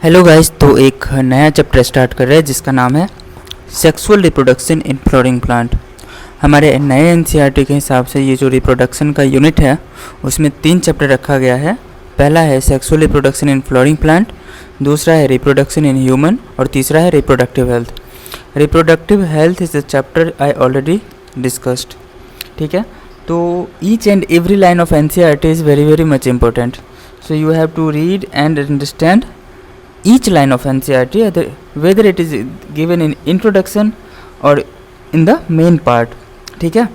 Hello guys, तो एक नया चैप्टर स्टार्ट कर रहे हैं जिसका नाम है sexual reproduction in flowering plant. हमारे नए एनसीईआरटी के हिसाब से ये जो रिप्रोडक्शन का यूनिट है उसमें 3 चैप्टर रखा गया है। पहला है sexual reproduction in flowering plant, दूसरा है रिप्रोडक्शन इन ह्यूमन और तीसरा है reproductive health. Reproductive health is the chapter I already discussed. ठीक है, तो each and every line of NCERT is very very much important, so you have to read and understand each line of NCERT, whether it is given in introduction or in the main part। ठीक है,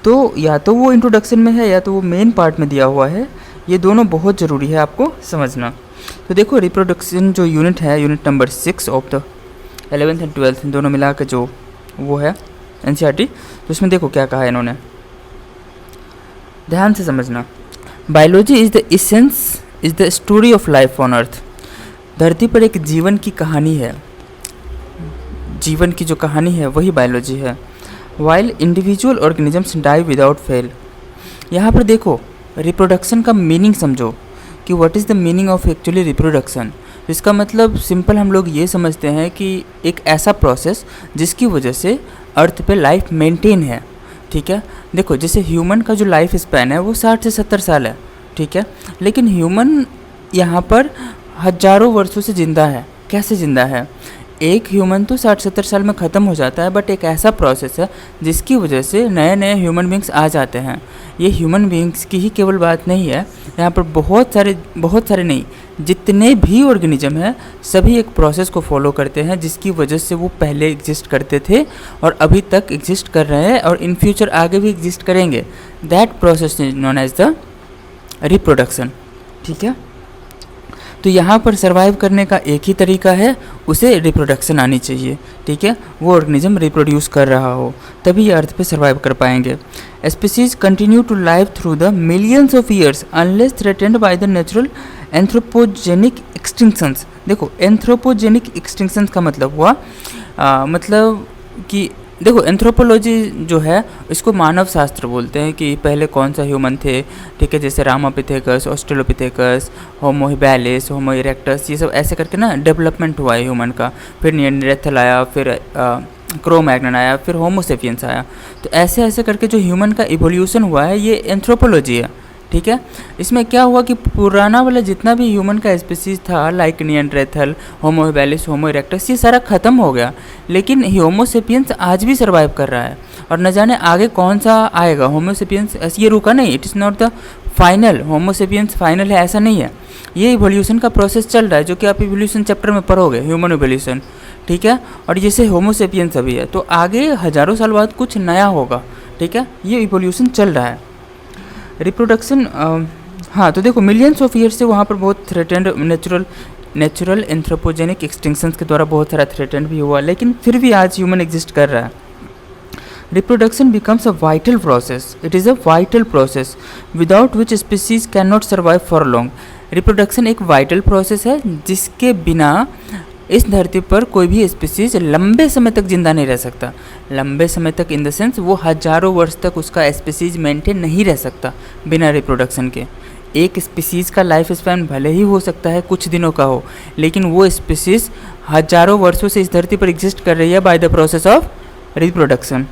तो या तो वो introduction में है या तो वो मेन पार्ट में दिया हुआ है, ये दोनों बहुत ज़रूरी है आपको समझना। तो देखो, रिप्रोडक्शन जो यूनिट है, unit number 6 of the 11th and 12th दोनों मिला के जो वो है NCERT, तो उसमें देखो क्या कहा है इन्होंने, ध्यान से समझना। Biology is the essence, is the story of life on earth. धरती पर एक जीवन की कहानी है, जीवन की जो कहानी है वही बायोलॉजी है। While individual organisms die without fail. यहाँ पर देखो, रिप्रोडक्शन का मीनिंग समझो कि what is the meaning of actually reproduction. इसका मतलब सिंपल हम लोग ये समझते हैं कि एक ऐसा प्रोसेस जिसकी वजह से अर्थ पे लाइफ मेंटेन है। ठीक है, देखो जैसे ह्यूमन का जो लाइफ स्पैन है वो 60 से 70 साल है। ठीक है, लेकिन ह्यूमन यहाँ पर हजारों वर्षों से ज़िंदा है। कैसे ज़िंदा है? एक ह्यूमन तो 60-70 साल में ख़त्म हो जाता है, बट एक ऐसा प्रोसेस है जिसकी वजह से नए नए ह्यूमन बींग्स आ जाते हैं। ये ह्यूमन बींग्स की ही केवल बात नहीं है, यहाँ पर बहुत सारे नहीं, जितने भी ऑर्गेनिज्म हैं सभी एक प्रोसेस को फॉलो करते हैं जिसकी वजह से वो पहले एग्जिस्ट करते थे और अभी तक एग्जिस्ट कर रहे हैं और इन फ्यूचर आगे भी एग्जिस्ट करेंगे। That process is known as the reproduction. ठीक है, तो यहाँ पर सर्वाइव करने का एक ही तरीका है, उसे रिप्रोडक्शन आनी चाहिए। ठीक है, वो ऑर्गेनिज्म रिप्रोड्यूस कर रहा हो तभी ये अर्थ पे सर्वाइव कर पाएंगे। Species continue to live through the millions of years unless threatened by the natural anthropogenic extinctions. देखो, एंथ्रोपोजेनिक एक्सटिंक्शंस का मतलब हुआ मतलब कि देखो, एंथ्रोपोलॉजी जो है इसको मानव शास्त्र बोलते हैं कि पहले कौन सा ह्यूमन थे। ठीक है, जैसे रामापिथेकस, ऑस्ट्रेलोपिथेकस, होमो हैबिलिस, होमो इरेक्टस, ये सब ऐसे करके ना डेवलपमेंट हुआ है ह्यूमन का। फिर निएंडरथल आया, फिर क्रो-मैग्नन आया, फिर होमो सेपियंस आया। तो ऐसे ऐसे करके जो ह्यूमन का इवोल्यूशन हुआ है ये एंथ्रोपोलॉजी है। ठीक है, इसमें क्या हुआ कि पुराना वाला जितना भी ह्यूमन का स्पीसीज था, लाइक निएंडरथल, होमो हैबिलिस, होमो इरेक्टस, ये सारा ख़त्म हो गया, लेकिन होमो सेपियंस आज भी सर्वाइव कर रहा है और न जाने आगे कौन सा आएगा। होमो सेपियंस ये रुका नहीं, it is not the final, homo sapiens final है ऐसा नहीं है। ये इवोल्यूशन का प्रोसेस चल रहा है जो कि आप इवोल्यूशन चैप्टर में पढ़ोगे, ह्यूमन इवोल्यूशन। ठीक है, और जैसे होमो सेपियंस अभी है तो आगे हज़ारों साल बाद कुछ नया होगा। ठीक है, ये इवोल्यूशन चल रहा है। रिप्रोडक्शन, हाँ, तो देखो मिलियंस ऑफ ईयर्स से वहाँ पर बहुत थ्रेटेंड नेचुरल एंथ्रोपोजेनिक एक्सटिंक्शंस के द्वारा बहुत सारा थ्रेटेंड भी हुआ, लेकिन फिर भी आज ह्यूमन एग्जिस्ट कर रहा है। Reproduction becomes a vital process, it is a vital process without which species can not survive for long. Reproduction एक वाइटल प्रोसेस है जिसके बिना इस धरती पर कोई भी स्पीसीज लंबे समय तक जिंदा नहीं रह सकता। लंबे समय तक इन द सेंस वो हजारों वर्ष तक उसका स्पीसीज मेंटेन नहीं रह सकता बिना रिप्रोडक्शन के। एक स्पीसीज का लाइफ स्पैन भले ही हो सकता है कुछ दिनों का हो, लेकिन वो स्पीसीज हजारों वर्षों से इस धरती पर एग्जिस्ट कर रही है by the process of reproduction.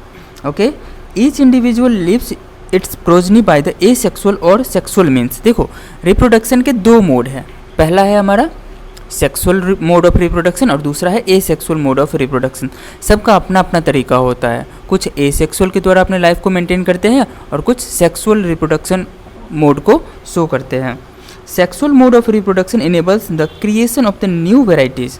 Okay, each individual leaves its progeny by the asexual और सेक्सुअल मीन्स। देखो, रिप्रोडक्शन के 2 मोड हैं, पहला है हमारा सेक्सुअल मोड ऑफ रिप्रोडक्शन और दूसरा है एसेक्सुअल मोड ऑफ रिप्रोडक्शन। सबका अपना अपना तरीका होता है, कुछ एसेक्सुअल के द्वारा अपने लाइफ को मेंटेन करते हैं और कुछ सेक्सुअल रिप्रोडक्शन मोड को शो करते हैं। Sexual mode of reproduction enables the creation of the new varieties,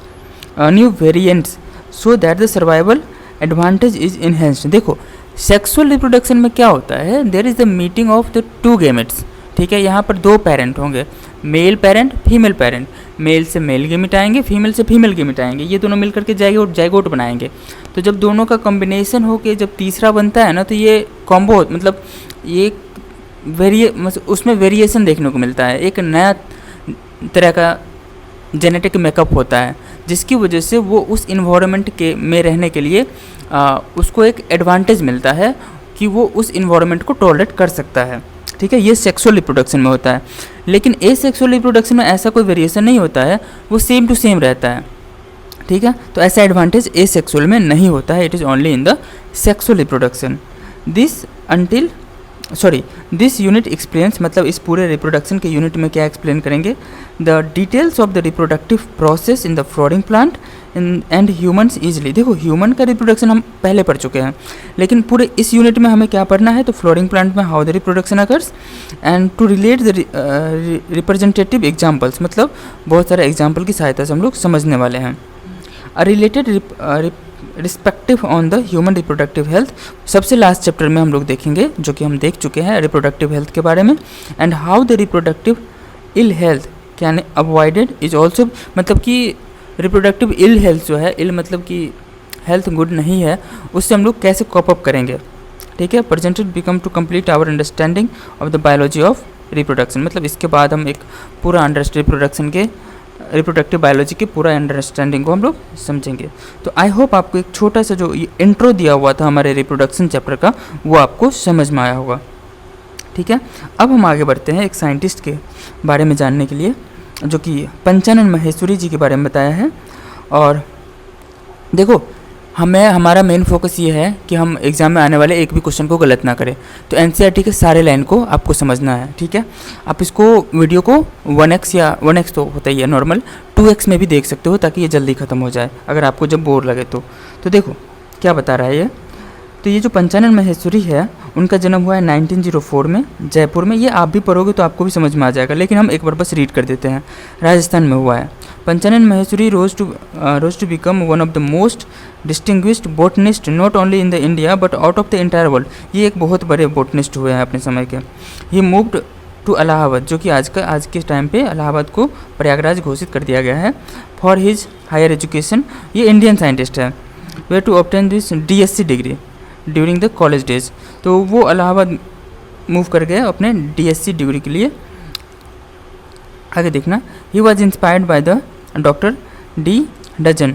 new variants, so that the survival advantage is enhanced. देखो, सेक्सुअल रिप्रोडक्शन में क्या होता है, there is the meeting of the 2 gametes. ठीक है, यहाँ पर 2 पेरेंट होंगे, male parent, female parent. Male से मेल गैमेट आएंगे, फीमेल से फीमेल गैमेट आएंगे, ये दोनों मिल करके जाइगोट बनाएंगे। तो जब दोनों का कॉम्बिनेशन हो के जब तीसरा बनता है ना, तो ये कॉम्बो मतलब ये उसमें वेरिएशन देखने को मिलता है, एक नया तरह का जेनेटिक मेकअप होता है जिसकी वजह से वो उस इन्वायरमेंट के में रहने के लिए उसको एक एडवांटेज मिलता है कि वो उस इन्वायरमेंट को टॉलरेट कर सकता है। ठीक है, ये सेक्सुअल रिप्रोडक्शन में होता है। लेकिन एसेक्सुअल रिप्रोडक्शन में ऐसा कोई वेरिएशन नहीं होता है, वो सेम टू सेम रहता है। ठीक है, तो ऐसा एडवांटेज एसेक्सुअल में नहीं होता है, it is only in the sexual reproduction. This unit explains, मतलब इस पूरे रिप्रोडक्शन के यूनिट में क्या एक्सप्लेन करेंगे, the details of the reproductive process in the flowering plant and humans easily. देखो, ह्यूमन का रिप्रोडक्शन हम पहले पढ़ चुके हैं, लेकिन पूरे इस यूनिट में हमें क्या पढ़ना है, तो फ्लोरिंग प्लांट में how the reproduction occurs and to relate the representative examples, मतलब बहुत सारे एग्जाम्पल की सहायता से हम लोग समझने वाले हैं। Related respective on the human reproductive health, सबसे लास्ट चैप्टर में हम लोग देखेंगे, जो कि हम देख चुके हैं रिप्रोडक्टिव हेल्थ के बारे में। And how the reproductive ill health can avoided is also, मतलब कि रिप्रोडक्टिव इल हेल्थ जो है, इल मतलब कि हेल्थ गुड नहीं है, उससे हम लोग कैसे कॉप अप करेंगे। ठीक है, presented become to complete our understanding of the biology of reproduction, मतलब इसके बाद हम एक पूरा रिप्रोडक्शन के रिप्रोडक्टिव बायोलॉजी के पूरा अंडरस्टैंडिंग को हम लोग समझेंगे। तो आई होप आपको एक छोटा सा जो इंट्रो दिया हुआ था हमारे रिप्रोडक्शन चैप्टर का, वो आपको समझ में आया होगा। ठीक है, अब हम आगे बढ़ते हैं एक साइंटिस्ट के बारे में जानने के लिए, जो कि पंचानन माहेश्वरी जी के बारे में बताया है। और देखो, हमारा मेन फोकस ये है कि हम एग्ज़ाम में आने वाले एक भी क्वेश्चन को गलत ना करें। तो एनसीईआरटी के सारे लाइन को आपको समझना है। ठीक है, आप इसको वीडियो को 1x या 1x तो होता ही है नॉर्मल, 2x में भी देख सकते हो, ताकि ये जल्दी ख़त्म हो जाए अगर आपको जब बोर लगे तो देखो क्या बता रहा है ये। तो ये जो पंचानन माहेश्वरी है, उनका जन्म हुआ है 1904 में जयपुर में। ये आप भी पढ़ोगे तो आपको भी समझ में आ जाएगा, लेकिन हम एक बार बस रीड कर देते हैं। राजस्थान में हुआ है। Panchanan Maheshwari rose to become one of the most distinguished botanist not only in the India but out of the entire world. ये एक बहुत बड़े बोटनिस्ट हुए हैं अपने समय के। ही मूव्ड टू इलाहाबाद, जो कि आज के टाइम पे इलाहाबाद को प्रयागराज घोषित कर दिया गया है, फॉर हिज हायर एजुकेशन। ये इंडियन साइंटिस्ट है। Way to obtain this DSc degree during the college days. तो वो इलाहाबाद मूव कर गए अपने DSc डिग्री के लिए। आगे देखना, he was inspired by the doctor D. Dudgeon,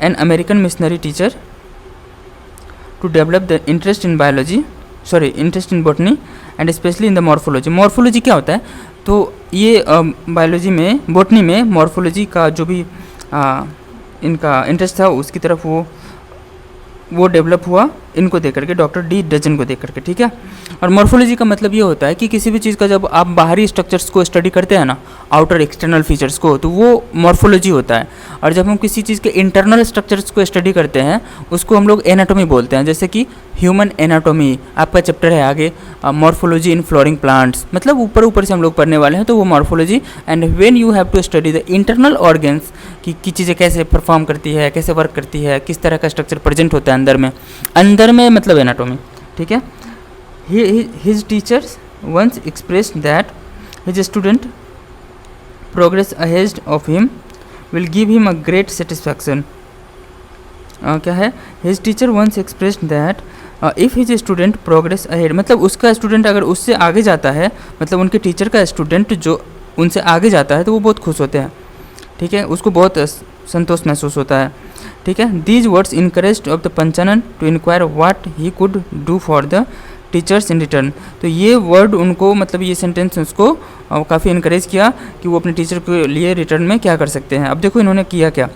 an American missionary teacher, to develop the interest in botany and specially in the morphology. Morphology क्या होता है, तो ये बायोलॉजी में, बॉटनी में मॉर्फोलॉजी का जो भी इनका इंटरेस्ट था, उसकी तरफ वो डेवलप हुआ इनको देख करके, डॉक्टर D. डजन को देख करके। ठीक है, और मॉर्फोलॉजी का मतलब ये होता है कि किसी भी चीज़ का जब आप बाहरी स्ट्रक्चर्स को स्टडी करते हैं ना, आउटर एक्सटर्नल फीचर्स को, तो वो मॉर्फोलॉजी होता है। और जब हम किसी चीज़ के इंटरनल स्ट्रक्चर्स को स्टडी करते हैं, उसको हम लोग एनाटॉमी बोलते हैं। जैसे कि ह्यूमन एनाटॉमी आपका चैप्टर है आगे, मॉर्फोलॉजी इन फ्लोरिंग प्लांट्स, मतलब ऊपर से हम लोग पढ़ने वाले हैं, तो वो morphology. And when you have to study the internal organs, कि चीज़ें कैसे परफॉर्म करती है, कैसे वर्क करती है, किस तरह का स्ट्रक्चर प्रेजेंट होता है अंदर में मतलब एनाटॉमी। ठीक है, his teachers once expressed that his student progress ahead of him will give him a great satisfaction. क्या है, his teacher once expressed that if his student progress ahead, मतलब उसका स्टूडेंट अगर उससे आगे जाता है, मतलब उनके टीचर का स्टूडेंट जो उनसे आगे जाता है, तो वो बहुत खुश होते हैं। ठीक है, उसको बहुत संतोष महसूस होता है। ठीक है, these words encouraged of the Panchanan to inquire what he could do for the teachers in return. तो ये वर्ड उनको, मतलब ये सेंटेंस उसको काफ़ी इनकरेज किया कि वो अपने टीचर के लिए रिटर्न में क्या कर सकते हैं। अब देखो इन्होंने किया क्या।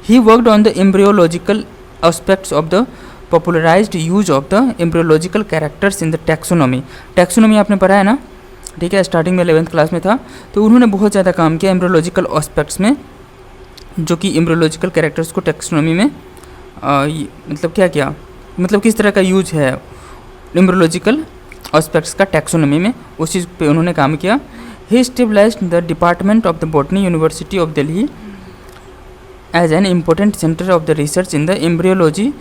He worked on the embryological aspects of the popularised use of the embryological characters in the taxonomy. Taxonomy आपने पढ़ा है ना, ठीक है, स्टार्टिंग में 11th क्लास में था। तो उन्होंने बहुत ज़्यादा काम किया एम्ब्रियोलॉजिकल एस्पेक्ट्स में, जो कि एम्ब्रियोलॉजिकल कैरेक्टर्स को टैक्सोनॉमी में मतलब क्या किया, मतलब किस तरह का यूज है एम्ब्रियोलॉजिकल एस्पेक्ट्स का टैक्सोनॉमी में, उस चीज़ पे उन्होंने काम किया। He stabilised the department of the botany university of Delhi as an important centre of the research in the embryology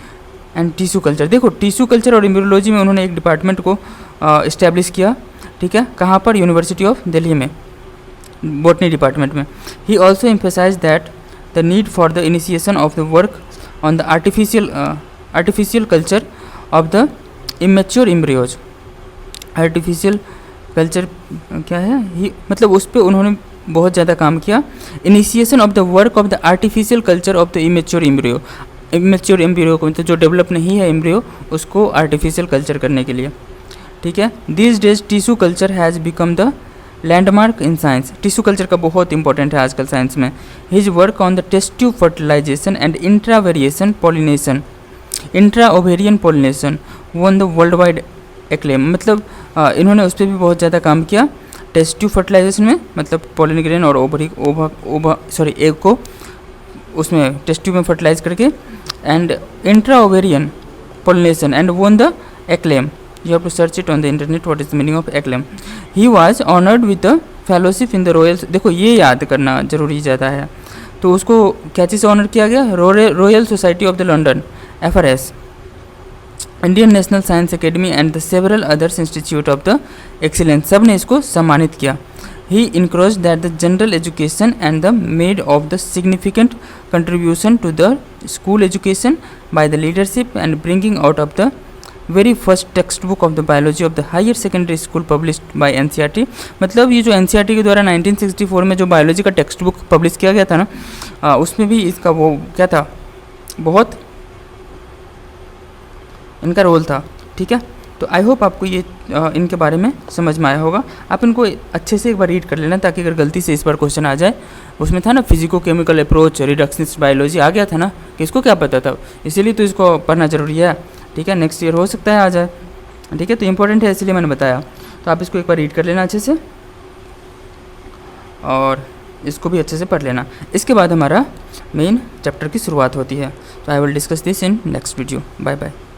and tissue culture. देखो, टिश्यू कल्चर और एम्ब्रियोलॉजी में उन्होंने एक डिपार्टमेंट को इस्टेब्लिश किया। ठीक है, कहाँ पर, यूनिवर्सिटी ऑफ दिल्ली में, बॉटनी डिपार्टमेंट में। He also emphasise that the need for the initiation of the work on the artificial culture of the immature embryos. Artificial culture क्या है, ही मतलब उस पर उन्होंने बहुत ज़्यादा काम किया। Initiation of the work of the artificial culture of the immature embryo. Immature embryo को, मतलब जो डेवलप नहीं है एम्ब्रियो, उसको आर्टिफिशियल कल्चर करने के लिए। ठीक है। This days tissue culture has become the landmark in science. Tissue culture का बहुत इंपॉर्टेंट है आजकल साइंस में। His work on the test tube fertilisation and intraovarian pollination, intra ovarian pollination won the world wide acclaim. मतलब इन्होंने उस पर भी बहुत ज़्यादा काम किया। टेस्ट ट्यूब फर्टिलाइजेशन में मतलब पोलिन ग्रेन और एग को उसमें टेस्ट ट्यूब में फर्टिलाइज करके, and intra ovarian pollination and one the acclaim. You have to search it on the internet what is the meaning of acclaim. He was honoured with the fellowship in the royal, देखो ये याद करना जरूरी ज़्यादा है। तो उसको क्या चीज़ से ऑनर किया गया? Royal society of the London, FRS, Indian national science academy and the several others institute of the excellence, सब ने इसको सम्मानित किया। He encourage that the general education and the made of the significant contribution to the school education by the leadership and bringing out of the very first text book of the biology of the higher secondary school published by NCERT। मतलब ये जो NCERT के द्वारा 1964 में जो biology का text book publish किया गया था ना, उसमें भी इसका वो क्या था, बहुत इनका रोल था। ठीक है, तो आई होप आपको ये इनके बारे में समझ में आया होगा। आप इनको अच्छे से एक बार रीड कर लेना, ताकि अगर गलती से इस बार क्वेश्चन आ जाए, उसमें था ना physico chemical approach, reductionist biology आ गया था ना, कि इसको क्या पता था, इसीलिए तो इसको पढ़ना जरूरी है। ठीक है, नेक्स्ट ईयर हो सकता है आ जाए। ठीक है, तो इंपॉर्टेंट है इसलिए मैंने बताया। तो आप इसको एक बार रीड कर लेना अच्छे से, और इसको भी अच्छे से पढ़ लेना। इसके बाद हमारा मेन चैप्टर की शुरुआत होती है। तो I will discuss this in next video. Bye bye.